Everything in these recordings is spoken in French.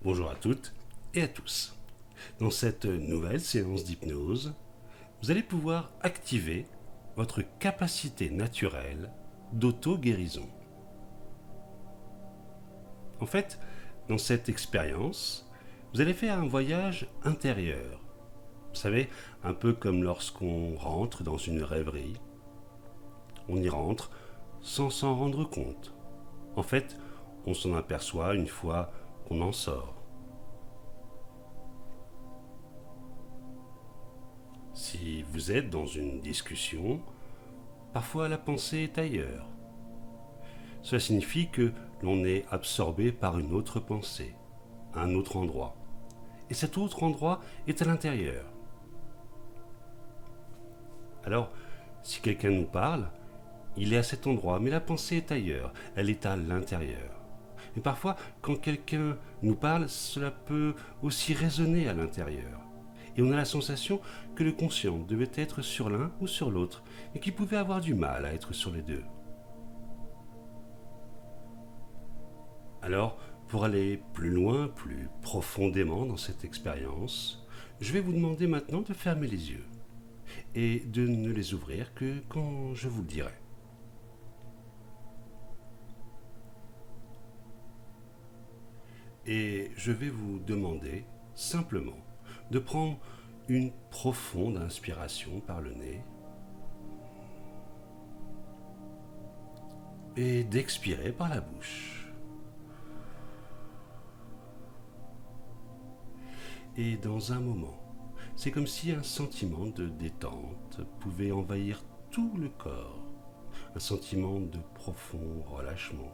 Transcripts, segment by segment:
Bonjour à toutes et à tous. Dans cette nouvelle séance d'hypnose, vous allez pouvoir activer votre capacité naturelle d'auto-guérison. En fait, dans cette expérience, vous allez faire un voyage intérieur. Vous savez, un peu comme lorsqu'on rentre dans une rêverie. On y rentre sans s'en rendre compte. En fait, on s'en aperçoit une fois qu'on en sort. Si vous êtes dans une discussion, parfois la pensée est ailleurs. Cela signifie que l'on est absorbé par une autre pensée, un autre endroit. Et cet autre endroit est à l'intérieur. Alors, si quelqu'un nous parle, il est à cet endroit, mais la pensée est ailleurs, elle est à l'intérieur. Et parfois, quand quelqu'un nous parle, cela peut aussi résonner à l'intérieur. Et on a la sensation que le conscient devait être sur l'un ou sur l'autre, et qu'il pouvait avoir du mal à être sur les deux. Alors, pour aller plus loin, plus profondément dans cette expérience, je vais vous demander maintenant de fermer les yeux et de ne les ouvrir que quand je vous le dirai. Et je vais vous demander simplement de prendre une profonde inspiration par le nez et d'expirer par la bouche. Et dans un moment, c'est comme si un sentiment de détente pouvait envahir tout le corps, un sentiment de profond relâchement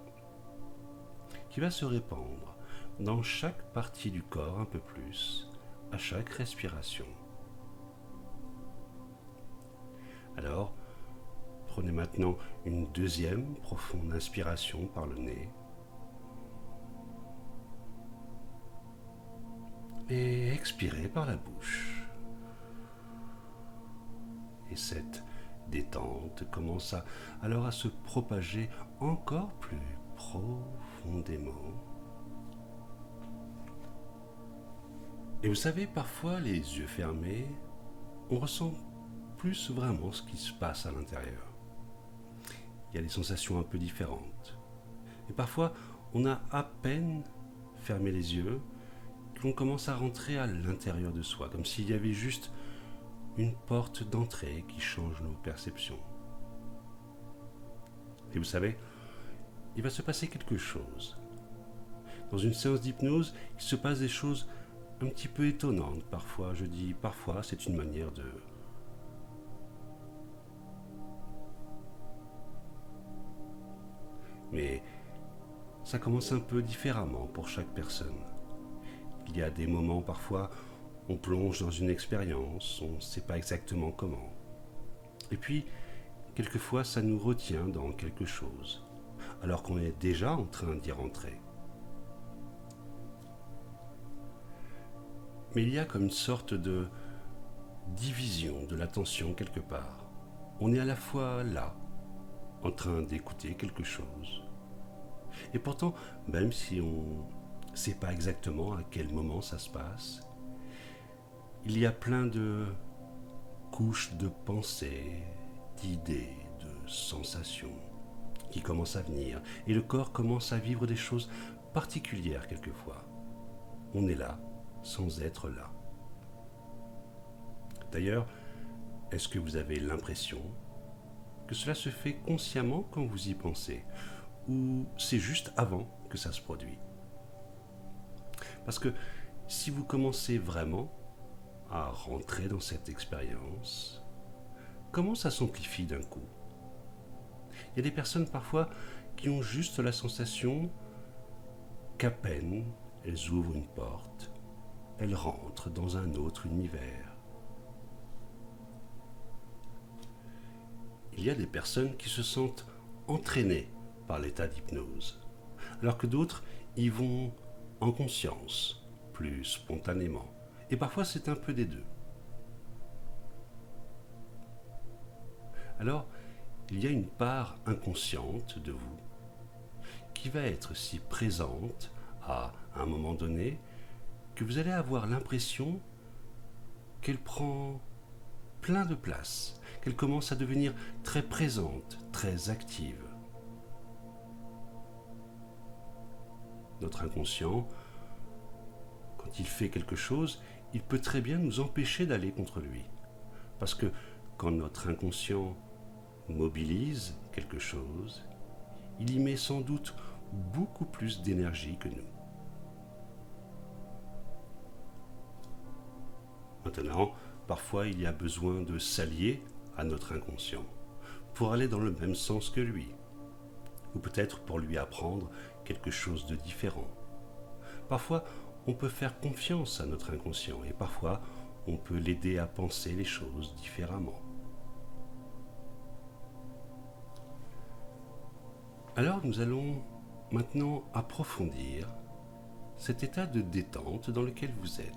qui va se répandre dans chaque partie du corps un peu plus, à chaque respiration. Alors, prenez maintenant une deuxième profonde inspiration par le nez et expirez par la bouche. Et cette détente commence alors à se propager encore plus profondément. Et vous savez, parfois les yeux fermés, on ressent plus vraiment ce qui se passe à l'intérieur. Il y a des sensations un peu différentes. Et parfois, on a à peine fermé les yeux que l'on commence à rentrer à l'intérieur de soi, comme s'il y avait juste une porte d'entrée qui change nos perceptions. Et vous savez, il va se passer quelque chose. Dans une séance d'hypnose, il se passe des choses un petit peu étonnantes parfois. Je dis parfois, c'est une manière de... Mais ça commence un peu différemment pour chaque personne. Il y a des moments parfois, on plonge dans une expérience, on ne sait pas exactement comment. Et puis, quelquefois, ça nous retient dans quelque chose, alors qu'on est déjà en train d'y rentrer. Mais il y a comme une sorte de division de l'attention quelque part. On est à la fois là, en train d'écouter quelque chose. Et pourtant, même si on ne sait pas exactement à quel moment ça se passe, il y a plein de couches de pensées, d'idées, de sensations qui commencent à venir. Et le corps commence à vivre des choses particulières quelquefois. On est là, sans être là. D'ailleurs, est-ce que vous avez l'impression que cela se fait consciemment quand vous y pensez, ou c'est juste avant que ça se produit? Parce que si vous commencez vraiment à rentrer dans cette expérience, comment ça s'amplifie d'un coup? Il y a des personnes parfois qui ont juste la sensation qu'à peine elles ouvrent une porte, elles rentrent dans un autre univers. Il y a des personnes qui se sentent entraînées par l'état d'hypnose, alors que d'autres y vont en conscience, plus spontanément. Et parfois c'est un peu des deux. Alors, il y a une part inconsciente de vous qui va être si présente à un moment donné que vous allez avoir l'impression qu'elle prend plein de place, qu'elle commence à devenir très présente, très active. Notre inconscient, quand il fait quelque chose, il peut très bien nous empêcher d'aller contre lui. Parce que quand notre inconscient mobilise quelque chose, il y met sans doute beaucoup plus d'énergie que nous. Maintenant, parfois il y a besoin de s'allier à notre inconscient pour aller dans le même sens que lui, ou peut-être pour lui apprendre quelque chose de différent. Parfois, on peut faire confiance à notre inconscient et parfois, on peut l'aider à penser les choses différemment. Alors nous allons maintenant approfondir cet état de détente dans lequel vous êtes.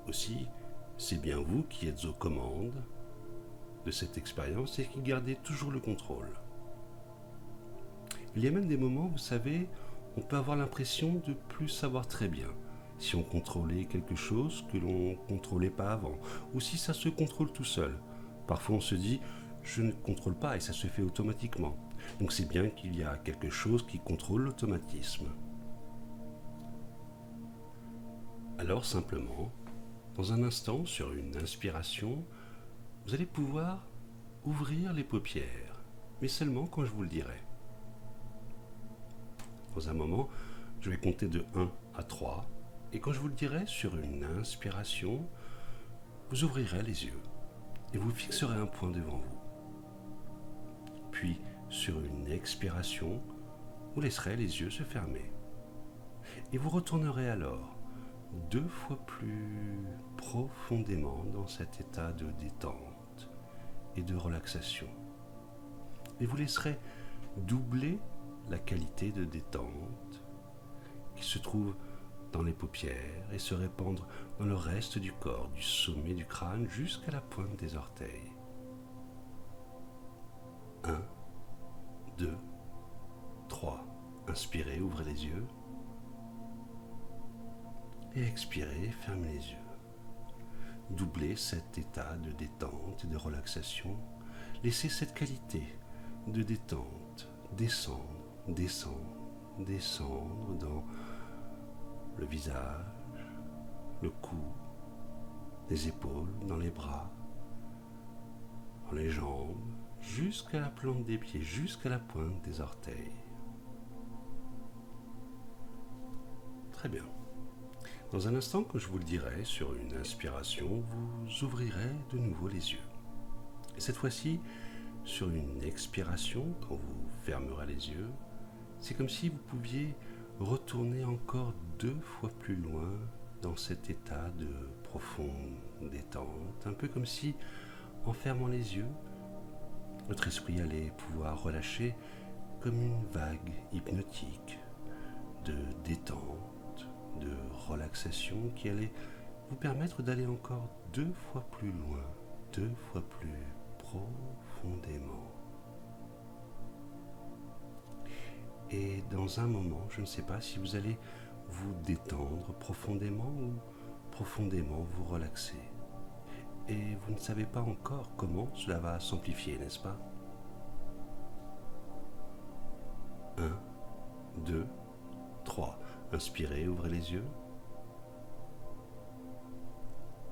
Aussi, c'est bien vous qui êtes aux commandes de cette expérience et qui gardez toujours le contrôle. Il y a même des moments, vous savez, on peut avoir l'impression de plus savoir très bien si on contrôlait quelque chose que l'on ne contrôlait pas avant, ou si ça se contrôle tout seul. Parfois on se dit, je ne contrôle pas et ça se fait automatiquement. Donc c'est bien qu'il y a quelque chose qui contrôle l'automatisme. Alors simplement, dans un instant, sur une inspiration, vous allez pouvoir ouvrir les paupières, mais seulement quand je vous le dirai. Dans un moment, je vais compter de 1 à 3, et quand je vous le dirai sur une inspiration, vous ouvrirez les yeux et vous fixerez un point devant vous. Puis, sur une expiration, vous laisserez les yeux se fermer. Et vous retournerez alors 2 fois plus profondément dans cet état de détente et de relaxation. Et vous laisserez doubler la qualité de détente qui se trouve dans les paupières et se répandre dans le reste du corps, du sommet du crâne jusqu'à la pointe des orteils. 1, 2, 3. Inspirez, ouvrez les yeux. Et expirez, fermez les yeux. Doublez cet état de détente et de relaxation. Laissez cette qualité de détente descendre, descendre, descendre dans le visage, le cou, les épaules, dans les bras, dans les jambes, jusqu'à la plante des pieds, jusqu'à la pointe des orteils. Très bien. Dans un instant, quand je vous le dirai, sur une inspiration, vous ouvrirez de nouveau les yeux. Et cette fois-ci, sur une expiration, quand vous fermerez les yeux, c'est comme si vous pouviez retourner encore 2 fois plus loin dans cet état de profonde détente, un peu comme si, en fermant les yeux, votre esprit allait pouvoir relâcher comme une vague hypnotique de détente, de relaxation qui allait vous permettre d'aller encore 2 fois plus loin, 2 fois plus profondément. Et dans un moment, je ne sais pas si vous allez vous détendre profondément ou profondément vous relaxer. Et vous ne savez pas encore comment cela va s'amplifier, n'est-ce pas? 1, 2, 3. Inspirez, ouvrez les yeux.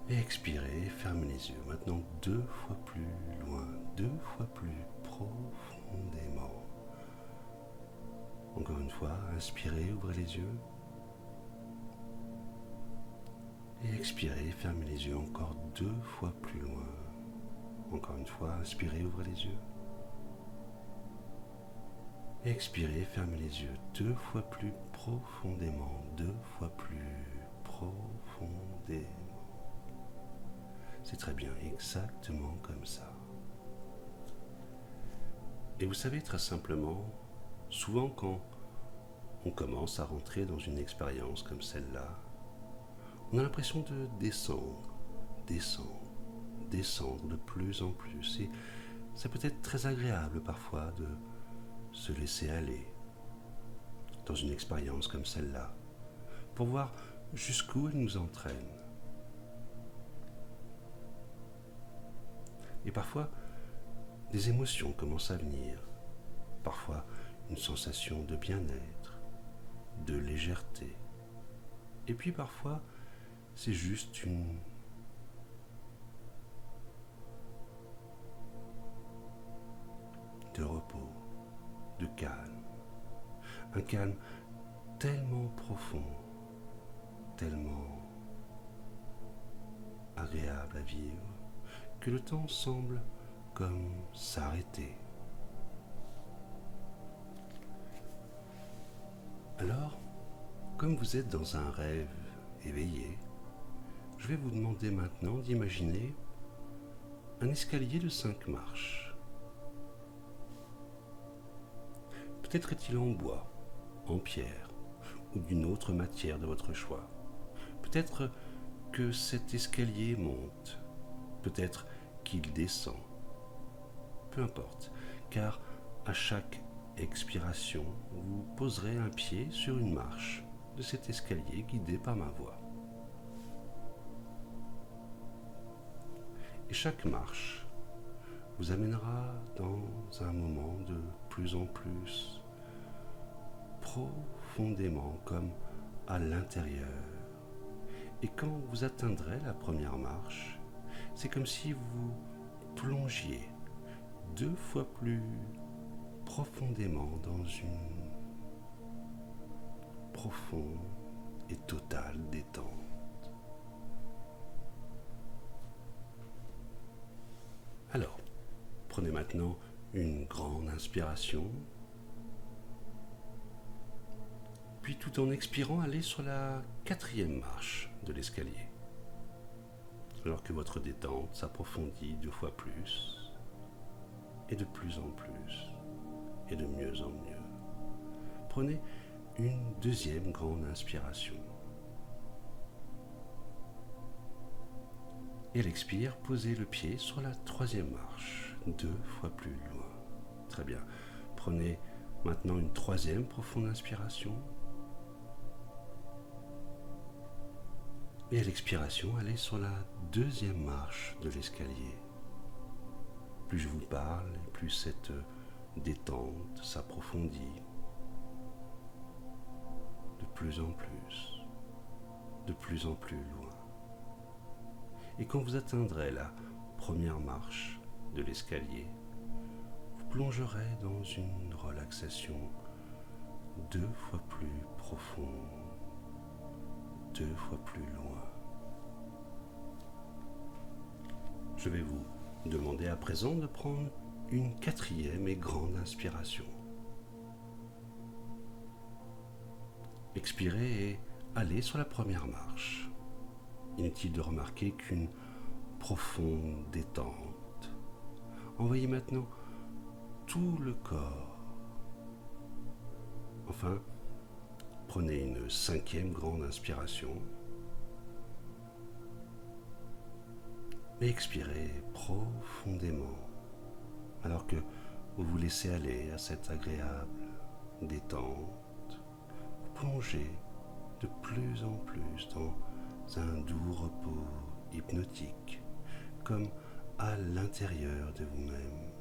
Et expirez, fermez les yeux. Maintenant 2 fois plus loin, 2 fois plus profondément. Encore une fois, inspirez, ouvrez les yeux. Et expirez, fermez les yeux encore 2 fois plus loin. Encore une fois, inspirez, ouvrez les yeux. Et expirez, fermez les yeux 2 fois plus profondément, 2 fois plus profondément. C'est très bien, exactement comme ça. Et vous savez, très simplement, souvent quand on commence à rentrer dans une expérience comme celle-là, on a l'impression de descendre, descendre, descendre de plus en plus. Et ça peut être très agréable parfois de se laisser aller dans une expérience comme celle-là, pour voir jusqu'où elle nous entraîne. Et parfois, des émotions commencent à venir, parfois une sensation de bien-être, de légèreté, et puis parfois, c'est juste de repos, de calme, un calme tellement profond, tellement agréable à vivre, que le temps semble comme s'arrêter. Alors, comme vous êtes dans un rêve éveillé, je vais vous demander maintenant d'imaginer un escalier de 5 marches. Peut-être est-il en bois, en pierre ou d'une autre matière de votre choix. Peut-être que cet escalier monte, peut-être qu'il descend. Peu importe, car à chaque expiration, vous poserez un pied sur une marche de cet escalier guidé par ma voix. Et chaque marche vous amènera dans un moment de plus en plus profondément comme à l'intérieur. Et quand vous atteindrez la première marche, c'est comme si vous plongiez 2 fois plus profondément dans une profonde et totale détente. Alors, prenez maintenant une grande inspiration, puis tout en expirant, allez sur la 4e marche de l'escalier. Alors que votre détente s'approfondit 2 fois plus, et de plus en plus, et de mieux en mieux. Prenez une 2e grande inspiration. Et à l'expire, posez le pied sur la 3e marche, 2 fois plus loin. Très bien. Prenez maintenant une 3e profonde inspiration. Et à l'expiration, allez sur la 2e marche de l'escalier. Plus je vous parle, plus cette détente s'approfondit. De plus en plus loin. Et quand vous atteindrez la 1re marche de l'escalier, vous plongerez dans une relaxation 2 fois plus profonde, 2 fois plus loin. Je vais vous demander à présent de prendre une 4e et grande inspiration. Expirez et allez sur la 1re marche. Inutile de remarquer qu'une profonde détente envahit maintenant tout le corps. Enfin, prenez une 5e grande inspiration et expirez profondément alors que vous vous laissez aller à cette agréable détente. Vous plongez de plus en plus dans un doux repos hypnotique, comme à l'intérieur de vous-même.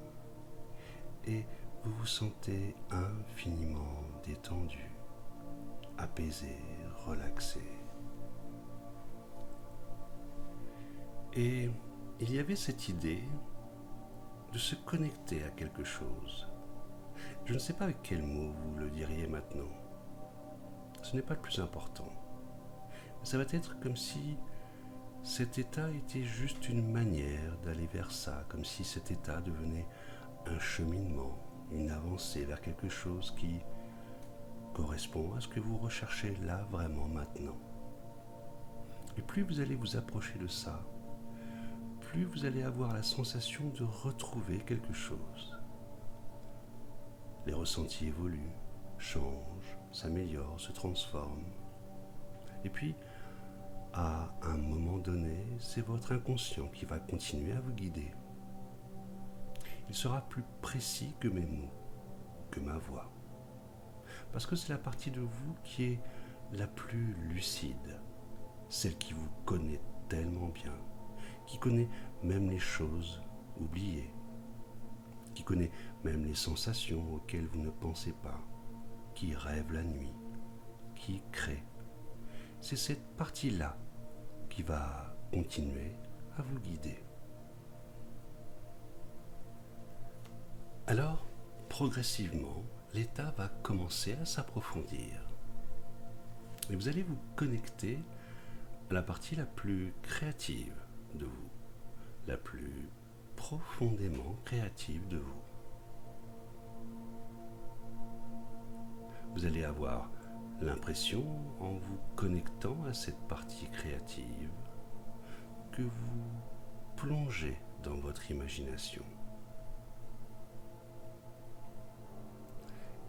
Et vous vous sentez infiniment détendu, apaisé, relaxé. Et il y avait cette idée de se connecter à quelque chose. Je ne sais pas avec quel mot vous le diriez maintenant. Ce n'est pas le plus important. Ça va être comme si cet état était juste une manière d'aller vers ça, comme si cet état devenait un cheminement, une avancée vers quelque chose qui correspond à ce que vous recherchez là vraiment maintenant. Et plus vous allez vous approcher de ça, plus vous allez avoir la sensation de retrouver quelque chose. Les ressentis évoluent, changent, s'améliorent, se transforment. Et puis, à un moment donné, c'est votre inconscient qui va continuer à vous guider. Il sera plus précis que mes mots, que ma voix. parce que c'est la partie de vous qui est la plus lucide, celle qui vous connaît tellement bien, qui connaît même les choses oubliées, qui connaît même les sensations auxquelles vous ne pensez pas, qui rêve la nuit, qui crée. C'est cette partie-là qui va continuer à vous guider. Alors, progressivement, l'état va commencer à s'approfondir. Et vous allez vous connecter à la partie la plus créative de vous, la plus profondément créative de vous. Vous allez avoir l'impression, en vous connectant à cette partie créative, que vous plongez dans votre imagination.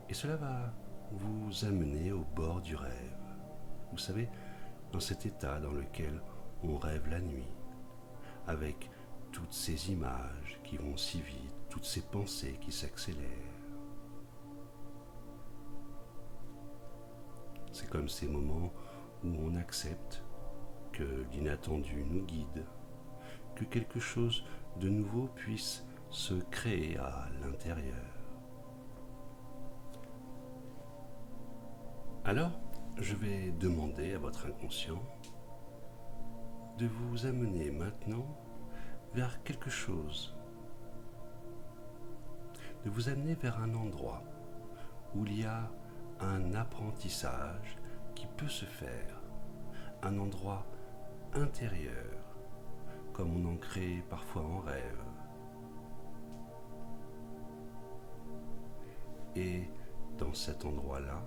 Et cela va vous amener au bord du rêve. Vous savez, dans cet état dans lequel on rêve la nuit, avec toutes ces images qui vont si vite, toutes ces pensées qui s'accélèrent. C'est comme ces moments où on accepte que l'inattendu nous guide, que quelque chose de nouveau puisse se créer à l'intérieur. Alors, je vais demander à votre inconscient de vous amener maintenant vers quelque chose, de vous amener vers un endroit où il y a un apprentissage qui peut se faire, un endroit intérieur, comme on en crée parfois en rêve. Et dans cet endroit-là,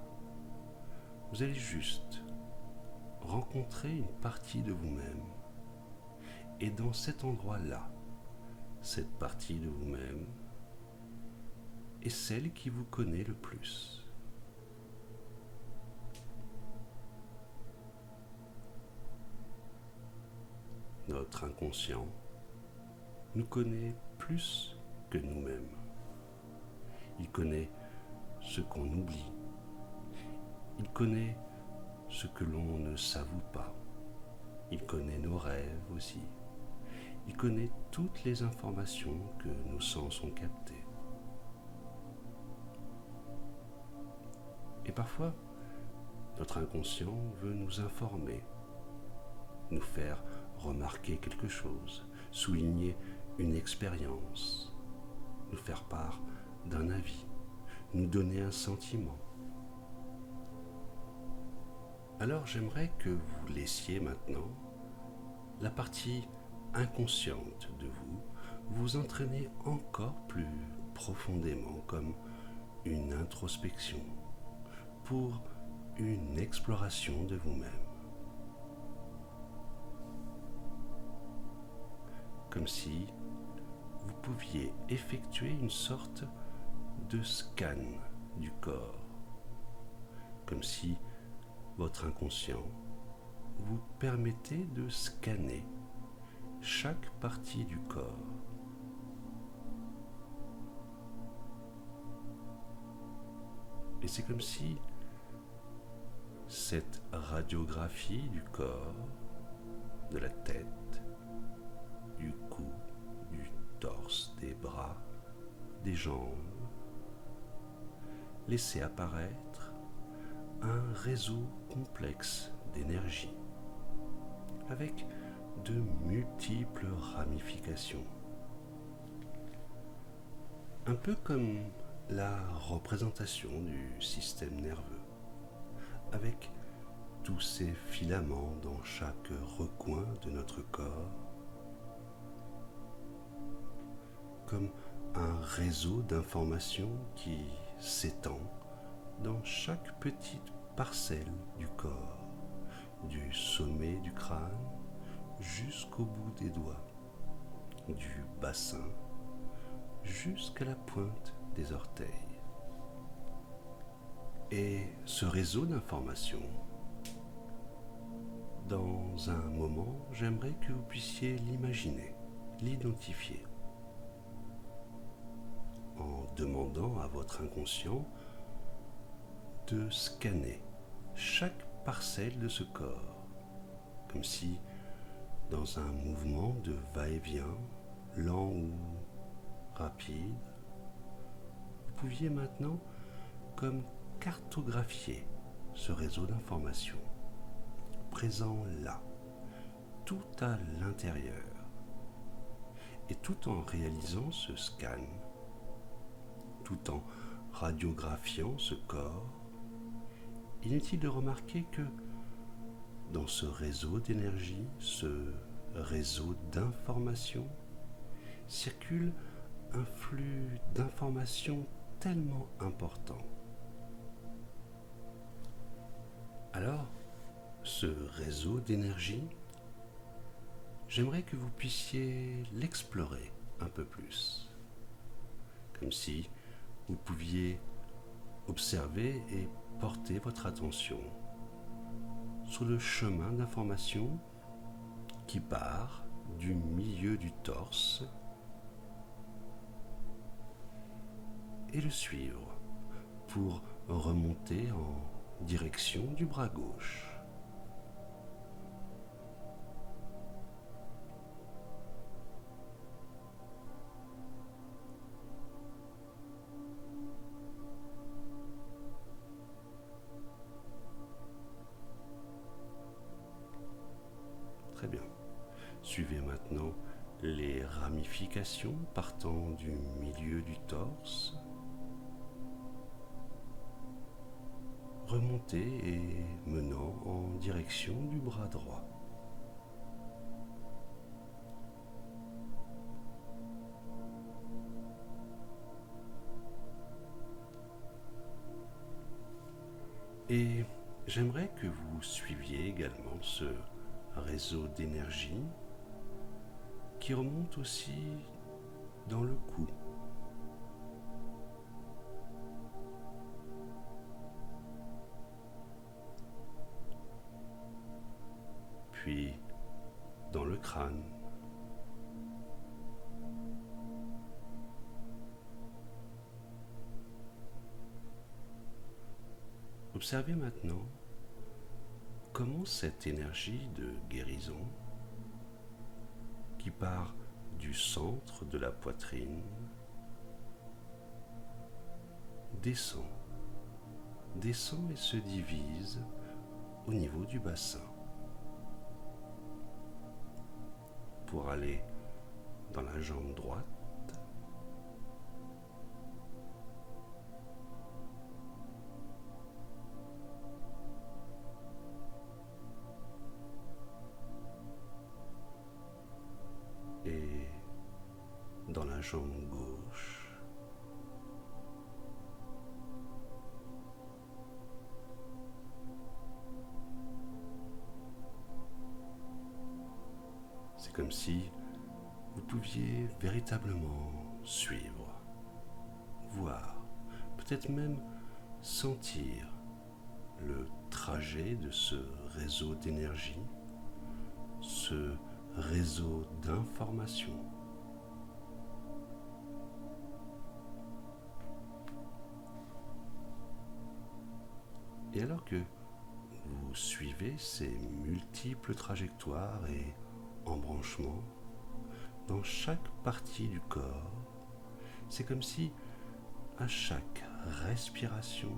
vous allez juste rencontrer une partie de vous-même. Et dans cet endroit-là, cette partie de vous-même est celle qui vous connaît le plus. Notre inconscient nous connaît plus que nous-mêmes. Il connaît ce qu'on oublie. Il connaît ce que l'on ne s'avoue pas. Il connaît nos rêves aussi. Il connaît toutes les informations que nos sens ont captées. Et parfois, notre inconscient veut nous informer, nous faire remarquer quelque chose, souligner une expérience, nous faire part d'un avis, nous donner un sentiment. Alors j'aimerais que vous laissiez maintenant la partie inconsciente de vous vous entraîner encore plus profondément comme une introspection pour une exploration de vous-même. Comme si vous pouviez effectuer une sorte de scan du corps, comme si votre inconscient vous permettait de scanner chaque partie du corps. Et c'est comme si cette radiographie du corps, de la tête, du cou, du torse, des bras, des jambes, laissait apparaître un réseau complexe d'énergie avec de multiples ramifications. Un peu comme la représentation du système nerveux, avec tous ces filaments dans chaque recoin de notre corps, comme un réseau d'informations qui s'étend dans chaque petite parcelle du corps, du sommet du crâne jusqu'au bout des doigts, du bassin jusqu'à la pointe des orteils. Et ce réseau d'informations, dans un moment, j'aimerais que vous puissiez l'imaginer, l'identifier, en demandant à votre inconscient de scanner chaque parcelle de ce corps, comme si, dans un mouvement de va-et-vient, lent ou rapide, vous pouviez maintenant comme cartographier ce réseau d'informations, présent là, tout à l'intérieur. Et tout en réalisant ce scan, tout en radiographiant ce corps, inutile de remarquer que dans ce réseau d'énergie, ce réseau d'informations, circule un flux d'informations tellement important. Alors, ce réseau d'énergie, j'aimerais que vous puissiez l'explorer un peu plus, comme si vous pouviez observer et porter votre attention sur le chemin d'information qui part du milieu du torse et le suivre pour remonter en direction du bras gauche. Très bien. Suivez maintenant les ramifications partant du milieu du torse. Remontez et menant en direction du bras droit. Et j'aimerais que vous suiviez également ce réseau d'énergie qui remonte aussi dans le cou. Puis dans le crâne. Observez maintenant comment cette énergie de guérison qui part du centre de la poitrine descend et se divise au niveau du bassin pour aller dans la jambe droite, et dans la jambe gauche. C'est comme si vous pouviez véritablement suivre, voir, peut-être même sentir le trajet de ce réseau d'énergie, ce réseau d'informations. Et alors que vous suivez ces multiples trajectoires et embranchements dans chaque partie du corps, c'est comme si à chaque respiration,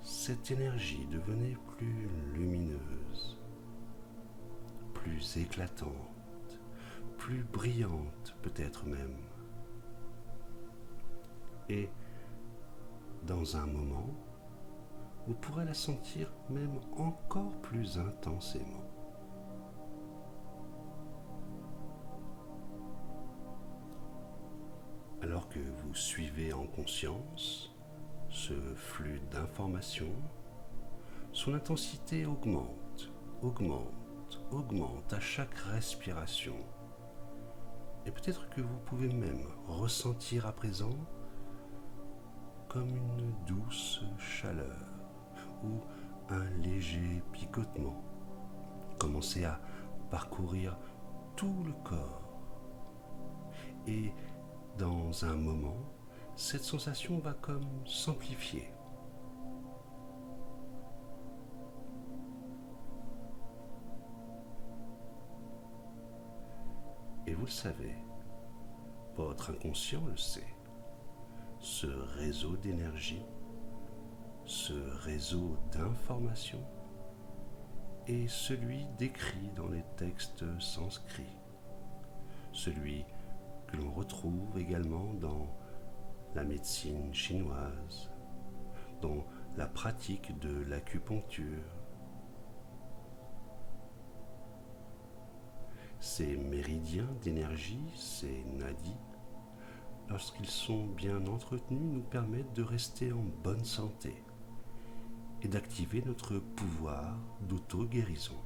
cette énergie devenait plus lumineuse, plus éclatante, plus brillante peut-être même. Et dans un moment, vous pourrez la sentir même encore plus intensément. Alors que vous suivez en conscience ce flux d'informations, son intensité augmente à chaque respiration. Et peut-être que vous pouvez même ressentir à présent comme une douce chaleur ou un léger picotement commencer à parcourir tout le corps. Et dans un moment, cette sensation va comme s'amplifier savez, votre inconscient le sait. Ce réseau d'énergie, ce réseau d'informations est celui décrit dans les textes sanscrits, celui que l'on retrouve également dans la médecine chinoise, dans la pratique de l'acupuncture. Ces méridiens d'énergie, ces nadis, lorsqu'ils sont bien entretenus, nous permettent de rester en bonne santé et d'activer notre pouvoir d'auto-guérison.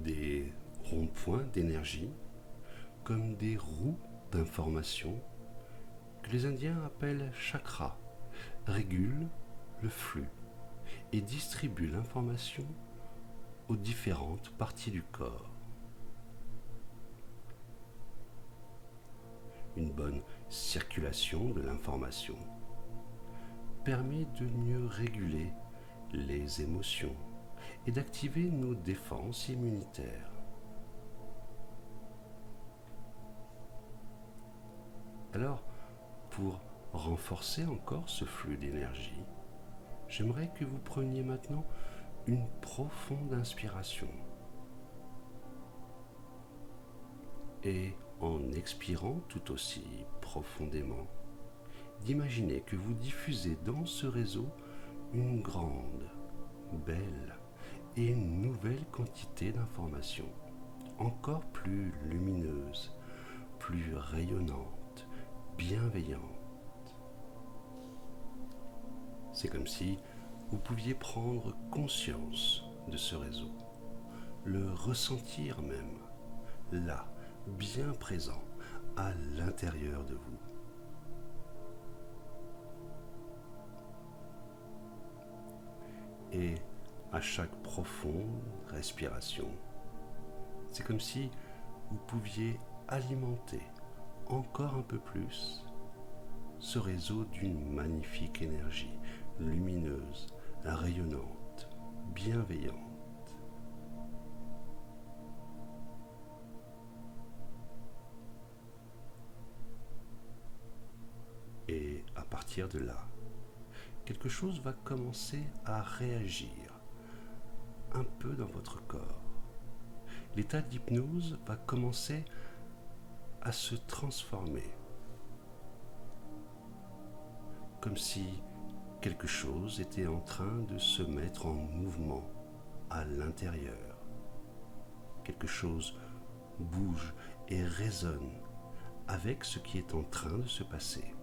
Des ronds-points d'énergie, comme des roues d'information, que les Indiens appellent chakras, régulent le flux et distribuent l'information aux différentes parties du corps. Une bonne circulation de l'information permet de mieux réguler les émotions et d'activer nos défenses immunitaires. Alors, pour renforcer encore ce flux d'énergie, j'aimerais que vous preniez maintenant une profonde inspiration et en expirant tout aussi profondément, d'imaginer que vous diffusez dans ce réseau une grande, belle et nouvelle quantité d'informations, encore plus lumineuse, plus rayonnante, bienveillante. C'est comme si vous pouviez prendre conscience de ce réseau, le ressentir même, là, bien présent, à l'intérieur de vous. Et à chaque profonde respiration, c'est comme si vous pouviez alimenter encore un peu plus ce réseau d'une magnifique énergie lumineuse, rayonnante, bienveillante. Et à partir de là, quelque chose va commencer à réagir un peu dans votre corps. L'état d'hypnose va commencer à se transformer, comme si quelque chose était en train de se mettre en mouvement à l'intérieur. Quelque chose bouge et résonne avec ce qui est en train de se passer.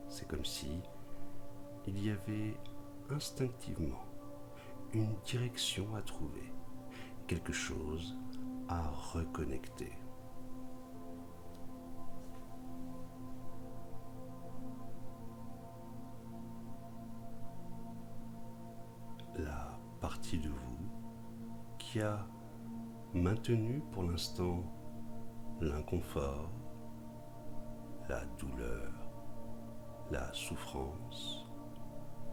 C'est comme si il y avait instinctivement une direction à trouver, quelque chose à reconnecter. La partie de vous qui a maintenu pour l'instant l'inconfort, la douleur, la souffrance,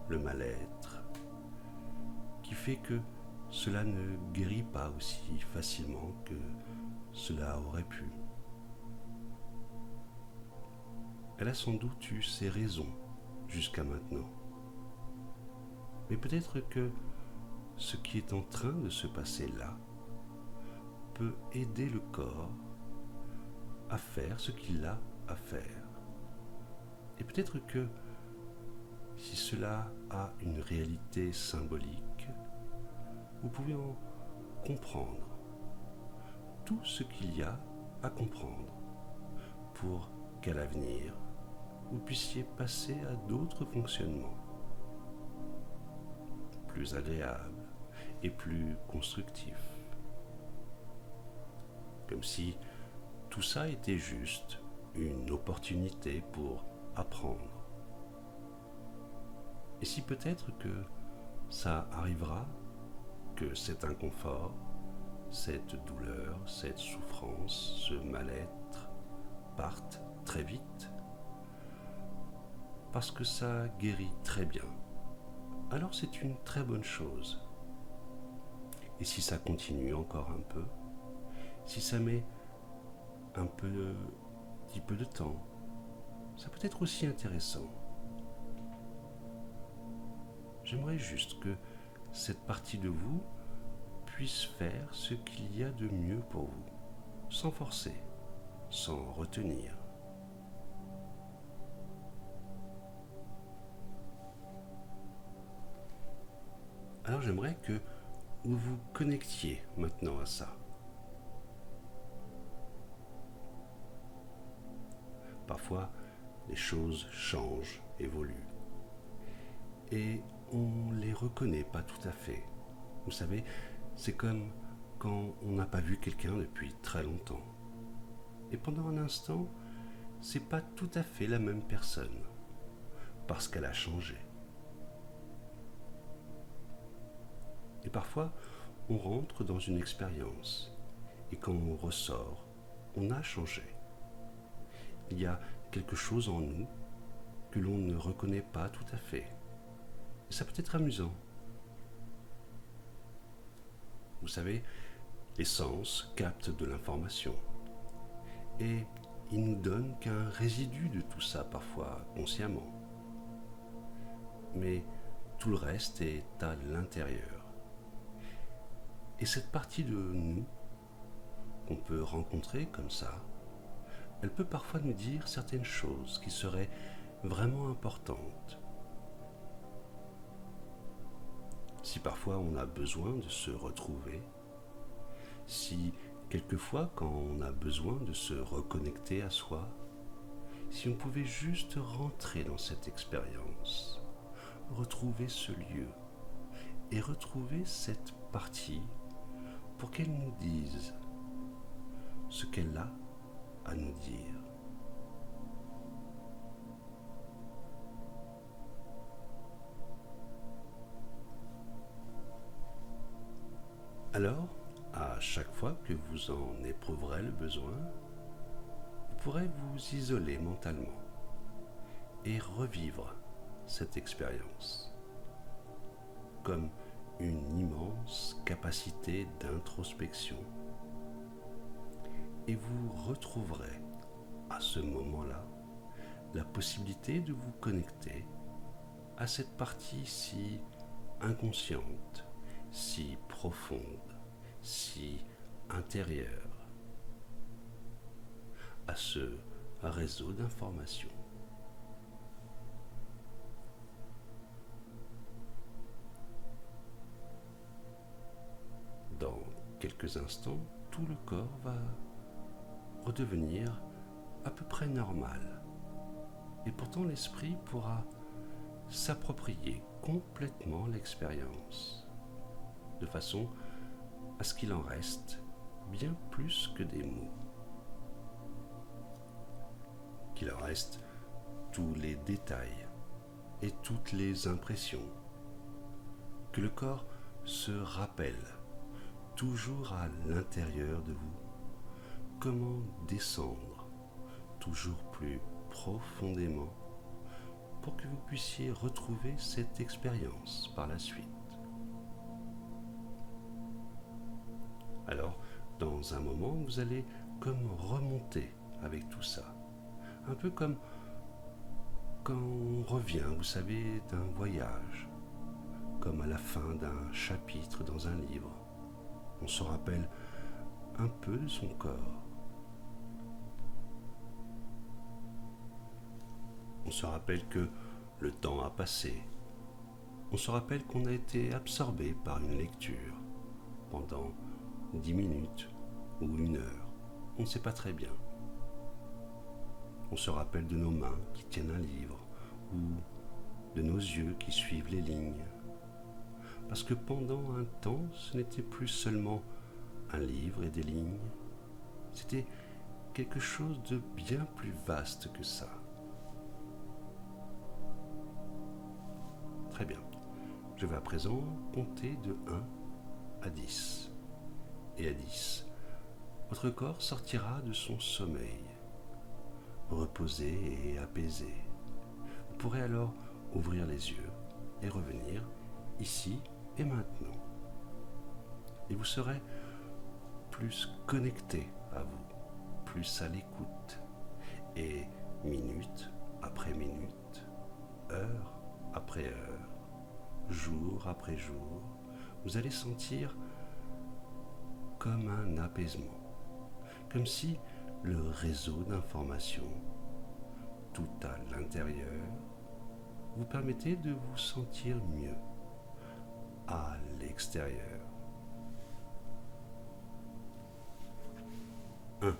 le mal-être, qui fait que cela ne guérit pas aussi facilement que cela aurait pu. Elle a sans doute eu ses raisons jusqu'à maintenant. Mais peut-être que ce qui est en train de se passer là peut aider le corps à faire ce qu'il a à faire. Et peut-être que si cela a une réalité symbolique, vous pouvez en comprendre tout ce qu'il y a à comprendre pour qu'à l'avenir, vous puissiez passer à d'autres fonctionnements plus agréables et plus constructifs. Comme si tout ça était juste une opportunité pour apprendre. Et si peut-être que ça arrivera, que cet inconfort, cette douleur, cette souffrance, ce mal-être partent très vite, parce que ça guérit très bien, alors c'est une très bonne chose. Et si ça continue encore un peu, si ça met petit peu de temps, ça peut être aussi intéressant. J'aimerais juste que cette partie de vous puisse faire ce qu'il y a de mieux pour vous, sans forcer, sans retenir. Alors j'aimerais que vous vous connectiez maintenant à ça. Parfois, les choses changent, évoluent. Et on ne les reconnaît pas tout à fait. Vous savez, c'est comme quand on n'a pas vu quelqu'un depuis très longtemps. Et pendant un instant, c'est pas tout à fait la même personne, parce qu'elle a changé. Et parfois, on rentre dans une expérience, et quand on ressort, on a changé. Il y a quelque chose en nous que l'on ne reconnaît pas tout à fait. Et ça peut être amusant. Vous savez, les sens captent de l'information. Et ils nous donnent qu'un résidu de tout ça, parfois consciemment. Mais tout le reste est à l'intérieur. Et cette partie de nous, qu'on peut rencontrer comme ça, elle peut parfois nous dire certaines choses qui seraient vraiment importantes. Si parfois on a besoin de se retrouver, si quelquefois quand on a besoin de se reconnecter à soi, si on pouvait juste rentrer dans cette expérience, retrouver ce lieu et retrouver cette partie pour qu'elle nous dise ce qu'elle a à nous dire. Alors, à chaque fois que vous en éprouverez le besoin, vous pourrez vous isoler mentalement et revivre cette expérience comme une immense capacité d'introspection. Et vous retrouverez à ce moment-là la possibilité de vous connecter à cette partie si inconsciente, si profonde, si intérieure, à ce réseau d'informations. Dans quelques instants, tout le corps va redevenir à peu près normal. Et pourtant l'esprit pourra s'approprier complètement l'expérience, de façon à ce qu'il en reste bien plus que des mots. Qu'il en reste tous les détails et toutes les impressions. Que le corps se rappelle, toujours à l'intérieur de vous, comment descendre toujours plus profondément pour que vous puissiez retrouver cette expérience par la suite. Alors, dans un moment, vous allez comme remonter avec tout ça. Un peu comme quand on revient, vous savez, d'un voyage, comme à la fin d'un chapitre dans un livre. On se rappelle un peu de son corps. On se rappelle que le temps a passé. On se rappelle qu'on a été absorbé par une lecture pendant 10 minutes ou 1 heure. On ne sait pas très bien. On se rappelle de nos mains qui tiennent un livre ou de nos yeux qui suivent les lignes. Parce que pendant un temps, ce n'était plus seulement un livre et des lignes. C'était quelque chose de bien plus vaste que ça. Très bien. Je vais à présent compter de 1 à 10. Et à 10, votre corps sortira de son sommeil, reposé et apaisé. Vous pourrez alors ouvrir les yeux et revenir ici et maintenant. Et vous serez plus connecté à vous, plus à l'écoute. Et minute après minute, heure après heure, jour après jour, vous allez sentir comme un apaisement, comme si le réseau d'informations tout à l'intérieur vous permettait de vous sentir mieux à l'extérieur. 1.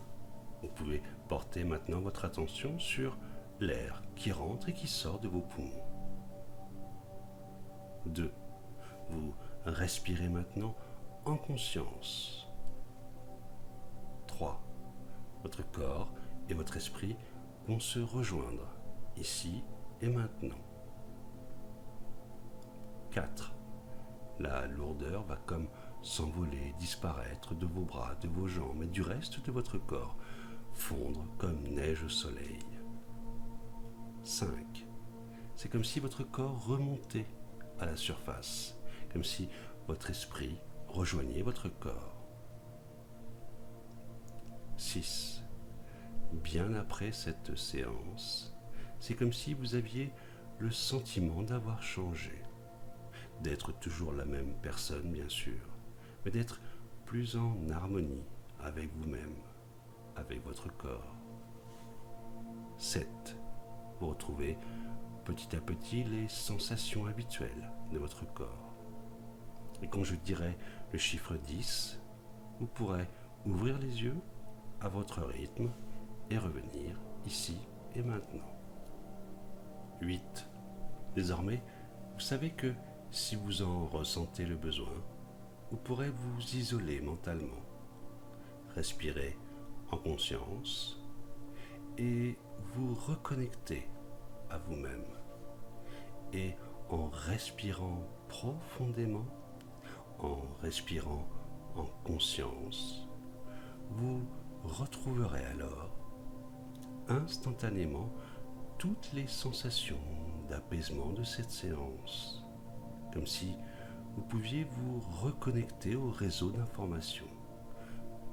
Vous pouvez porter maintenant votre attention sur l'air qui rentre et qui sort de vos poumons. 2. Vous respirez maintenant en conscience. 3. Votre corps et votre esprit vont se rejoindre ici et maintenant. 4. La lourdeur va comme s'envoler, disparaître de vos bras, de vos jambes et du reste de votre corps, fondre comme neige au soleil. 5. C'est comme si votre corps remontait à la surface, comme si votre esprit rejoignait votre corps. 6. Bien après cette séance, c'est comme si vous aviez le sentiment d'avoir changé, d'être toujours la même personne bien sûr, mais d'être plus en harmonie avec vous-même, avec votre corps. 7. Vous retrouvez petit à petit les sensations habituelles de votre corps. Et quand je dirai le chiffre 10, vous pourrez ouvrir les yeux à votre rythme et revenir ici et maintenant. 8. Désormais, vous savez que si vous en ressentez le besoin, vous pourrez vous isoler mentalement, respirer en conscience et vous reconnecter à vous-même. Et en respirant profondément, en respirant en conscience, vous retrouverez alors instantanément toutes les sensations d'apaisement de cette séance, comme si vous pouviez vous reconnecter au réseau d'informations,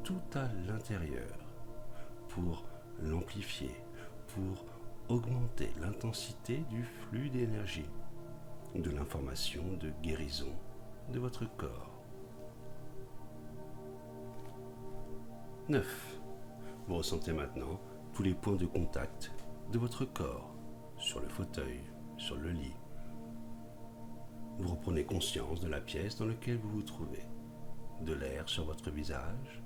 tout à l'intérieur, pour l'amplifier, pour augmenter l'intensité du flux d'énergie, de l'information de guérison de votre corps. 9. Vous ressentez maintenant tous les points de contact de votre corps, sur le fauteuil, sur le lit. Vous reprenez conscience de la pièce dans laquelle vous vous trouvez, de l'air sur votre visage,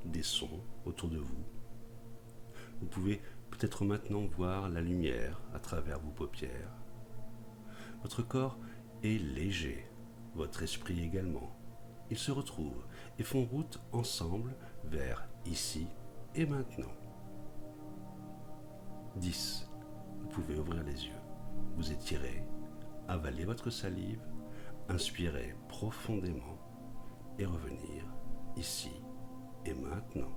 des sons autour de vous. Vous pouvez peut-être maintenant voir la lumière à travers vos paupières. Votre corps est léger, votre esprit également. Ils se retrouvent et font route ensemble vers ici et maintenant. 10. Vous pouvez ouvrir les yeux, vous étirer, avaler votre salive, inspirer profondément et revenir ici et maintenant.